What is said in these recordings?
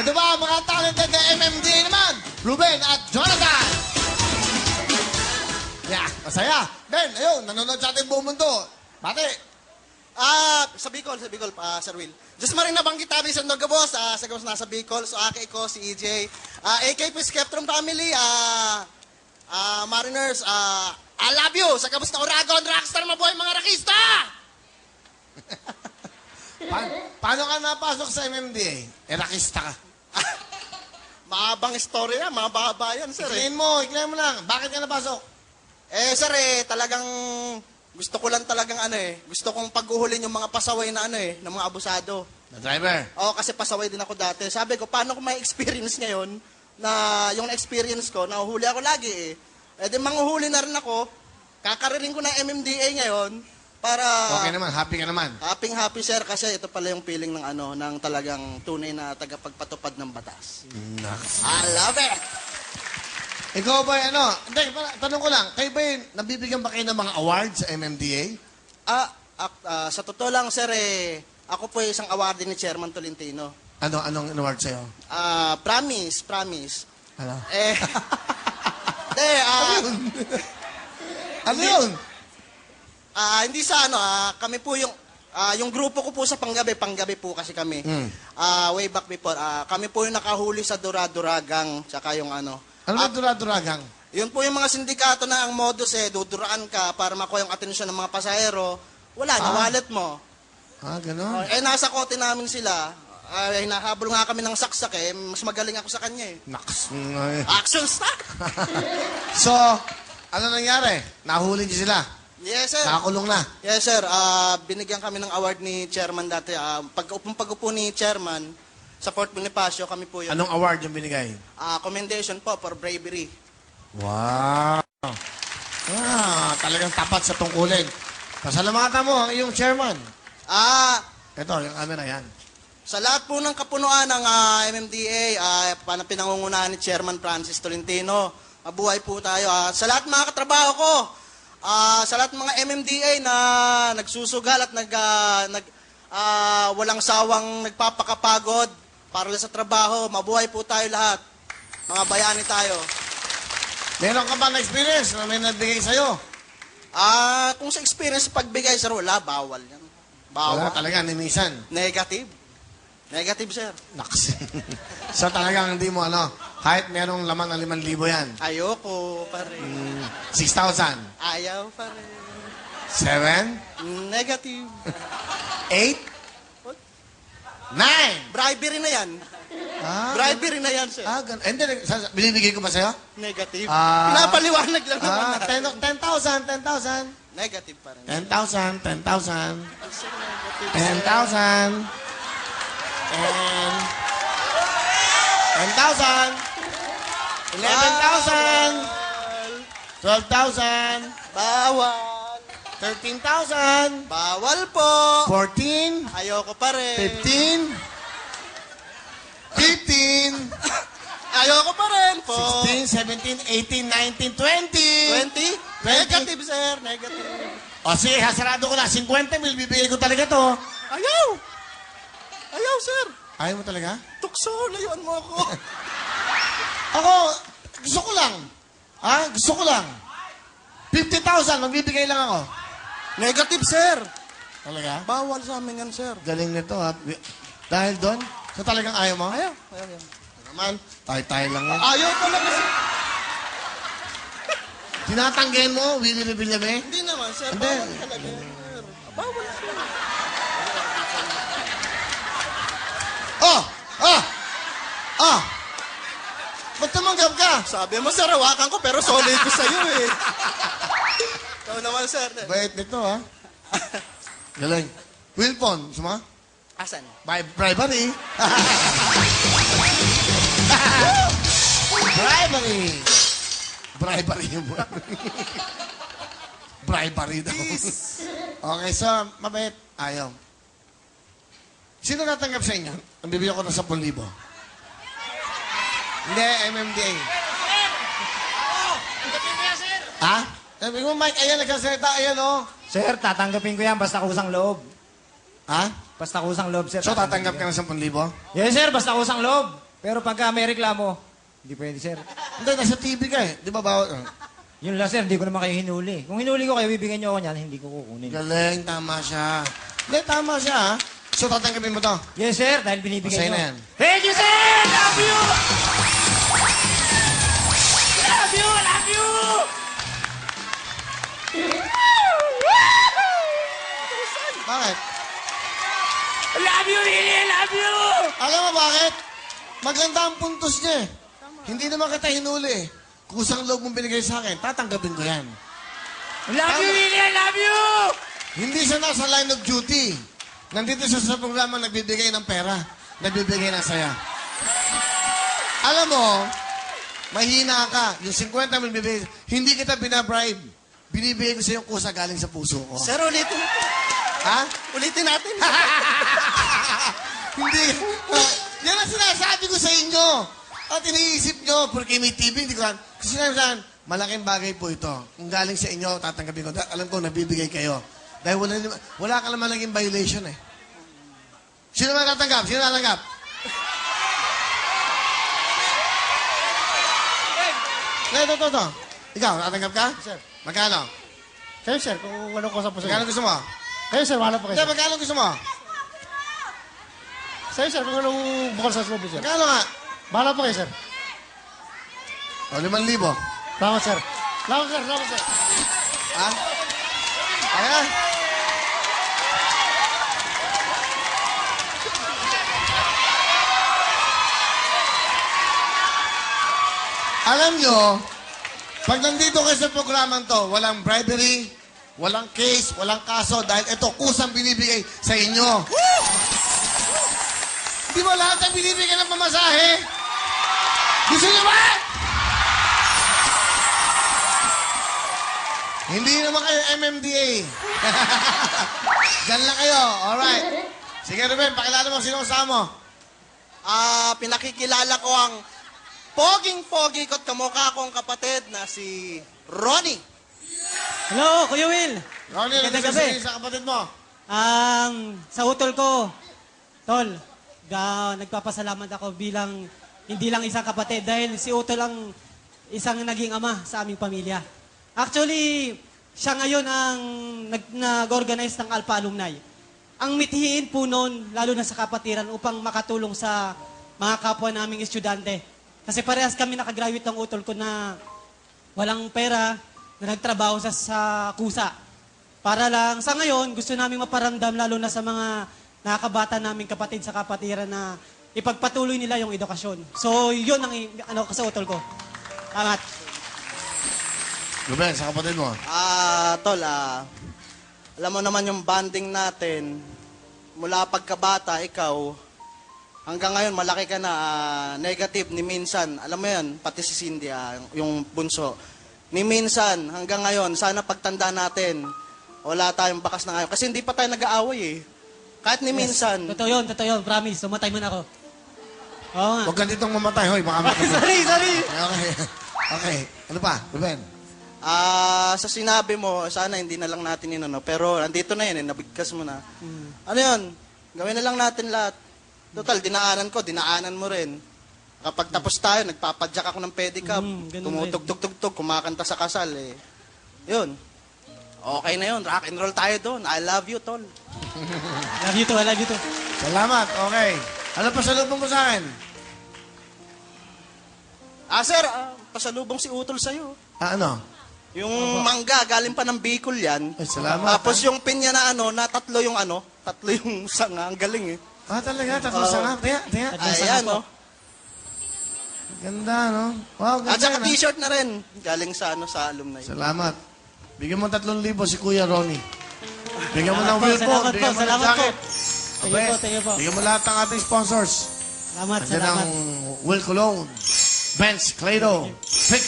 Ito ba, mga talented na MMDA naman? Ruben at Jonathan. Yeah, masaya. Ben, ayun, nanonood sa ating buong mundo. Pati, Sa Bicol, Sir Will. Just maring nabanggit namin sa Nogabos, sa Gabos nasa Bicol. So, aki ko, si EJ. AKP Skeptrum Family, Mariners, I love you. Sa Gabos na Oragon, Rockstar, mabuhay mga rakista! paano ka napasok sa MMDA? Erakista ka. Mahabang istorya, mababa yan, sir. Iklaim mo lang. Bakit ka napasok? Sir, talagang gusto ko lang talagang gusto kong paghuhulin yung mga pasaway na ng mga abusado. The driver. Oo, kasi pasaway din ako dati. Sabi ko, paano ko may experience ngayon na yung experience ko, nahuhuli ako lagi di manghuhuli na rin ako, kakaririn ko ng MMDA ngayon para... Okay naman, happy ka naman. Happy, sir, kasi ito pala yung feeling ng ng talagang tunay na tagapagpatupad ng batas. I love it! Ikaw ba, hindi, tanong ko lang, kayo ba nabibigyan ba kayo ng mga awards sa MMDA? Sa totoo lang, sir, ako po isang awardee ni Chairman Tolentino. Anong award sa'yo? Promise. Ano? Ano yun? Hindi sa kami po yung grupo ko po sa panggabi po kasi kami. Way back before, kami po yung nakahuli sa Duraduragang, tsaka yung Ano ba Duraduragang? Yun po yung mga sindikato na ang modus duduraan ka para makuha yung atensyon ng mga pasahero. Wala na, wallet mo. Gano'n? Nasa kote namin sila. Hinahabol nga kami ng saksak mas magaling ako sa kanya Naks. Action star! So, ano nangyari? Nahuli niyo sila? Yes, sir. Nakakulong na? Yes, sir. Binigyan kami ng award ni Chairman dati. Pag-upo ni Chairman sa Fort Bonifacio, kami po yung... Anong award yung binigay? Commendation po for bravery. Wow! Talagang tapat sa tungkulin. Pasalamatan mo ang iyong chairman. Ito, yung camera yan. Sa lahat po ng kapunuan ng MMDA, pinangungunahan ni Chairman Francis Tolentino, mabuhay po tayo. Sa lahat mga katrabaho ko, sa lahat mga MMDA na nagsusugal at walang sawang nagpapakapagod para sa trabaho, mabuhay po tayo lahat. Mga bayani tayo. Meron ka ba na experience na may nagbigay sa'yo? Kung sa experience pagbigay, sir, wala, bawal yan. Wala talaga, ninisan. Negative, sir. Naks. So talagang hindi mo kahit merong laman ng 5,000 yan. Ayoko pa rin. 6,000. Ayaw pa rin. 7? Negative. 8? 9? Bribery na yan. Bribery na yan, sir. Hindi, binibigay ko ba sa'yo? Negative. Pinapaliwanag lang naman. 10,000. Negative pa rin. 10,000. 10,000. And 10,000. 11,000. 12,000. Bawal. 13,000. Bawal po. 14. Ayoko pa rin. 15. 15. Ayoko pa rin po. 16, 17, 18, 19, 20. 20? Negative, sir. Negative. O sige, hasarado ko na. 50 mil, bibigay ko talaga to. Ayaw. Ayaw, sir. Ayaw mo talaga? Tukso, layuan mo ako. Ako, gusto ko lang. Gusto ko lang. 50,000, magbibigay lang ako. Negative, sir. Talaga? Bawal sa amin yan, sir. Galing nito, ha? Dahil doon? So talagang ayaw mo? Ayaw. Naman, tayo lang yan. Ayaw talaga, sir. Tinatanggihan mo, Willie Revillame? Hindi naman, sir. Hindi. Bawal talaga, sir. Bawal, sir. Ba't tumanggap ka? Sabi mo, sir, hawakan ko, pero solid ko sa'yo, Ikaw naman, sir. Bait nito, ha? Galing. Wilpon, suma? Asan? Bribery. Bribery yung bribery daw. Okay, so, mabait. Ayaw. Sino natanggap sa inyo? Ang bibigyan ko ng 10,000. Hindi, MMDA. Sabi mo, Mike, ayan, nagsasalita, ayan, Sir, tatanggapin ko yan basta kusang loob. Ha? Basta kusang loob, sir. So, tatanggap ka ng 10,000? Yes, sir. Basta kusang loob. Pero pagka may reklamo, hindi pwede, sir. Hindi, nasa TV ka eh. Di ba bawal? Yun lang, sir. Hindi ko naman kayo hinuli. Kung hinuli ko kayo, bibigyan nyo ako niyan, hindi ko kukunin. Galing, tama siya. Hindi, tama siya ha. So, tatanggapin mo to. Yes, sir. Dahil binibigyan Masaya nyo. na yan. Thank you, sir! Love you! Love you! Love you! Bakit? Love you, really! Love you! Alam mo bakit? Maganda ang puntos niya eh. Hindi naman kita hinuli eh. Kusang loob mong binigay sa akin, tatanggapin ko yan. Love you, really! I love you! Hindi siya nasa line of duty. Nandito siya sa programa nagbibigay ng pera. Nagbibigay ng saya. Alam mo, mahina ka. Yung 50 mil bibigay, hindi kita binabribe. Binibigay ko sa yung kusa galing sa puso ko. Sir, ulitin natin. Ha? Ulitin natin. Hindi. Yan ang sinasabi ko sa inyo. At iniisip nyo, porque may TV, hindi ko alam. Kasi sinabi saan, malaking bagay po ito. Kung galing sa inyo, tatanggapin ko. Alam ko, nabibigay kayo. Dahil wala ka naman naging violation eh. Sino man tatanggap? Sino tatanggap? Ito. Ikaw, tatanggap ka? Sir. Magkano? Kayo, sir, kung ano ko sa puso. Magkano gusto mo? Kayo, sir, wala po kayo. Hindi, Sir. magkano gusto mo? Sa'yo, sir, kung anong bukal sa slobo, sir. Magkano nga? Bahala po kayo, sir. O, 5,000. Salamat, sir. Salamat, sir. Salamat, sir. Ha? Ayan. Alam nyo, pag nandito kayo sa programang to, walang bribery, walang case, walang kaso, dahil ito, kusang binibigay sa inyo. Di ba lahat ang binibigay ng pamasahe? Gusto nyo ba? Hindi naman kayo MMDA. Diyan lang kayo. Alright. Sige, Ruben, pakilala mo sino kasama mo. Pinakikilala ko ang poging-pogi ko't kamukha kong kapatid na si Ronnie. Hello, Kuya Will. Ronnie, ano Magandang gusto gabi. sabihin sa kapatid mo? Sa utol ko, Tol, nagpapasalamat ako bilang hindi lang isang kapatid dahil si Utol ang isang naging ama sa aming pamilya. Actually, siya ngayon ang nag-organize ng Alpha Alumni. Ang mithiin po noon, lalo na sa kapatiran, upang makatulong sa mga kapwa naming estudyante. Kasi parehas kami nakagraduate ng utol ko na walang pera, na nagtrabaho sa kusa. Para lang, sa ngayon, gusto namin maparamdam lalo na sa mga nakakabata naming kapatid sa kapatiran na ipagpatuloy nila yung edukasyon. So, yun ang sa utol ko. Salamat. Ruben, sa kapatid mo. Tol, alam mo naman yung bonding natin, mula pagkabata, ikaw, hanggang ngayon, malaki ka na, negative, ni minsan, alam mo yan, pati si Cindy, yung bunso, ni minsan, hanggang ngayon, sana pagtanda natin, wala tayong bakas na ngayon. Kasi hindi pa tayo nag-aaway eh. Kahit ni minsan. Totoo yun, promise. Sumatay mo na ako. Oo nga. Huwag ka ditong mamatay, hoy. Baka matay. sorry. Okay. Okay. Ano pa, Ruben? Sa sinabi mo, sana hindi na lang natin yun, pero nandito na yun, nabigkas mo na. Ano yun? Gawin na lang natin lahat. Total, dinaanan mo rin. Kapag tapos tayo, nagpapadyak ako ng pedicab, ganun tumutugtog-tugtog, kumakanta sa kasal, eh. Yun. Okay na yun, rock and roll tayo doon. I love you, tol. Love you too, I love you too. Salamat. Okay. Ano pa sa loob mo sa akin? Sir, pasalubong si Utol sa'yo. Ano? Yung mangga, galing pa ng Bicol yan. Ay, salamat. Tapos yung pinya na tatlo yung sanga. Ang galing eh. Talaga? Tatlong sanga? Tiya. Ayan, no? Ganda, no? Wow, ganda. At saka no? t-shirt na rin. Galing sa alumni. Salamat. Bigyan mo 3,000 si Kuya Ronnie. Bigyan mo ng Salamat po, wheelboard. salamat Bigyan po, mo ng salamat jacket. Thank you po, thank you po. Bigyan mo lahat ng ating sponsors. Salamat. Nandiyan ang Will Cologne, Benz, Clado, Fix,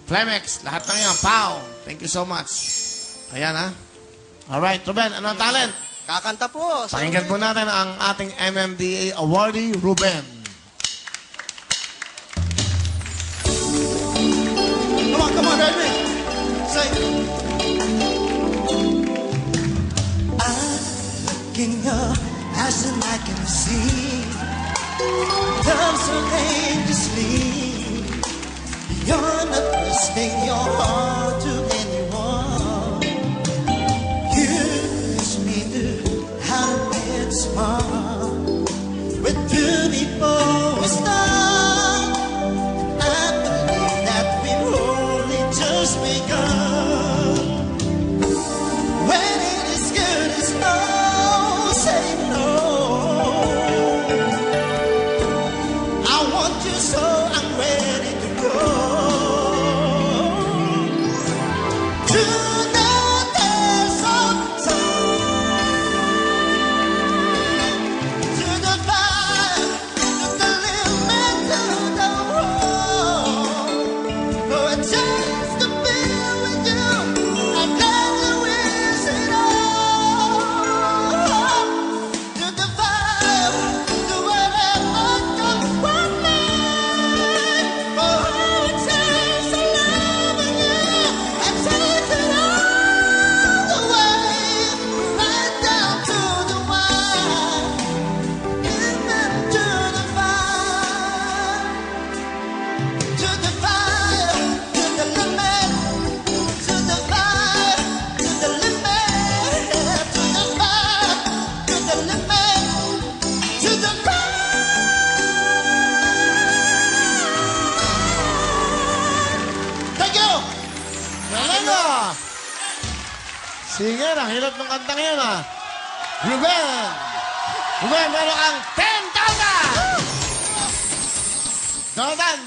Flemex, lahat ng yan. Pow! Thank you so much. Ayan, ha? Alright, Ruben, ano ang talent? Kakanta po. Pakinggan po natin ang ating MMDA awardee, Ruben. Come on, Redman. Say. in your eyes and I can see love so dangerously beyond the trusting your heart to anyone. You teach me to how to get smart with beautiful wisdom. I believe that we've only just begun. When it is good as no, say no. I want you so I'm ready to go to the desert, to the fire, to the limit, to the road. For a chance to be with you, I'd gladly wish it all. To the fire, to wherever comes one night. For a chance to love you, I'd take it all the way, right down to the wire, even to the fire. To the fire, to the limit, to the fire, to the limit, to the fire, to the limit, to the fire. Thank you! Galing ah! Singer, ang hirap ng kantang yun ah. Ruben! Ruben, meron kang 10,000! Jonathan,